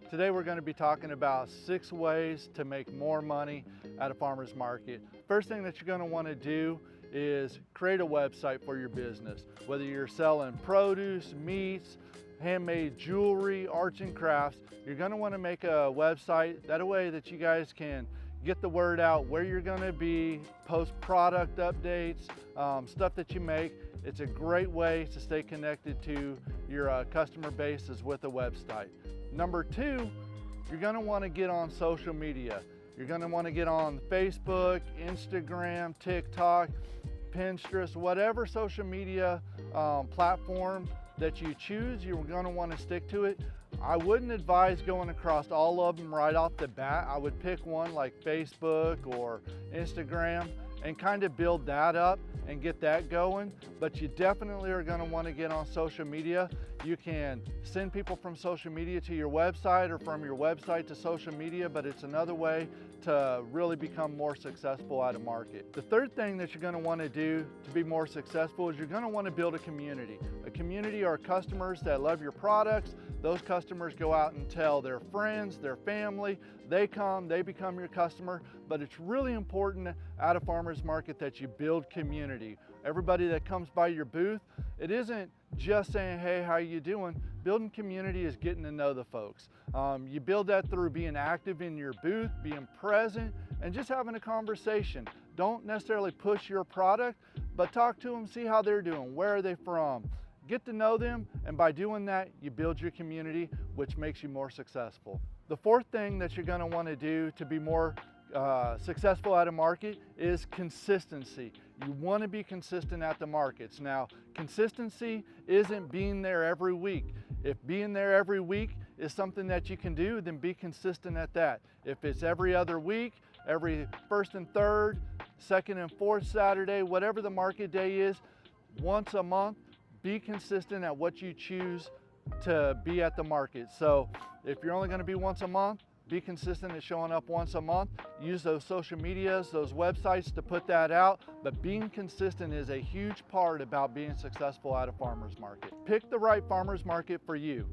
Today we're going to be talking about 6 ways to make more money at a farmer's market. First thing that you're going to want to do is create a website for your business. Whether you're selling produce, meats, handmade jewelry, arts and crafts, you're going to want to make a website. That way that you guys can get the word out where you're going to be, post product updates, stuff that you make. It's a great way to stay connected to your customer bases with a website. Number 2, you're going to want to get on social media. You're going to want to get on Facebook, Instagram, TikTok, Pinterest, whatever social media platform that you choose, you're going to want to stick to it. I wouldn't advise going across all of them right off the bat. I would pick one like Facebook or Instagram and kind of build that up and get that going. But you definitely are going to want to get on social media. You can send people from social media to your website or from your website to social media, but it's another way to really become more successful at a market. The third thing that you're going to want to do to be more successful is you're going to want to build a community. A community are customers that love your products. Those customers go out and tell their friends, their family, they come, they become your customer. But it's really important at a farmer's market that you build community. Everybody that comes by your booth, it isn't just saying, hey, how you doing? Building community is getting to know the folks. You build that through being active in your booth, being present, and just having a conversation. Don't necessarily push your product, but talk to them, see how they're doing, where are they from? Get to know them, and by doing that, you build your community, which makes you more successful. The fourth thing that you're going to want to do to be more successful at a market is consistency. You want to be consistent at the markets. Now, consistency isn't being there every week. If being there every week is something that you can do, then be consistent at that. If it's every other week, every first and third, second and fourth Saturday, whatever the market day is, once a month, be consistent at what you choose to be at the market. So if you're only going to be once a month, be consistent at showing up once a month. Use those social medias, those websites to put that out. But being consistent is a huge part about being successful at a farmer's market. Pick the right farmer's market for you.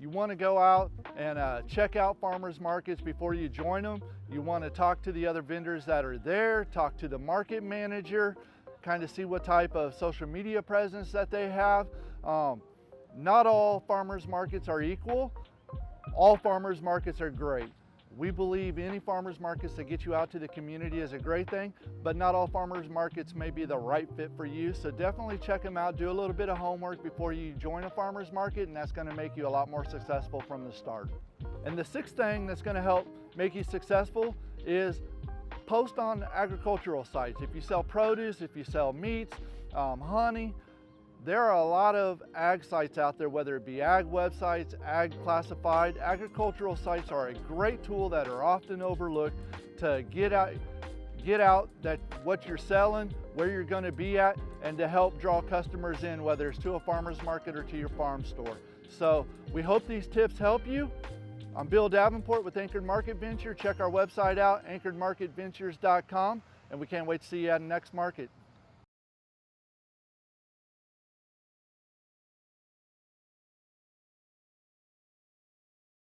You want to go out and check out farmers markets before you join them. You want to talk to the other vendors that are there, talk to the market manager, kind of see what type of social media presence that they have. Not all farmers markets are equal. All farmers markets are great. We believe any farmers markets that get you out to the community is a great thing, but not all farmers markets may be the right fit for you. So definitely check them out, do a little bit of homework before you join a farmers market, and that's going to make you a lot more successful from the start. And the sixth thing that's going to help make you successful is post on agricultural sites. If you sell produce, if you sell meats, honey, there are a lot of ag sites out there, whether it be ag websites, ag classified. Agricultural sites are a great tool that are often overlooked to get out that what you're selling, where you're going to be at, and to help draw customers in, whether it's to a farmer's market or to your farm store. So we hope these tips help you. I'm Bill Davenport with Anchored Market Venture. Check our website out, anchoredmarketventures.com, and we can't wait to see you at the next market.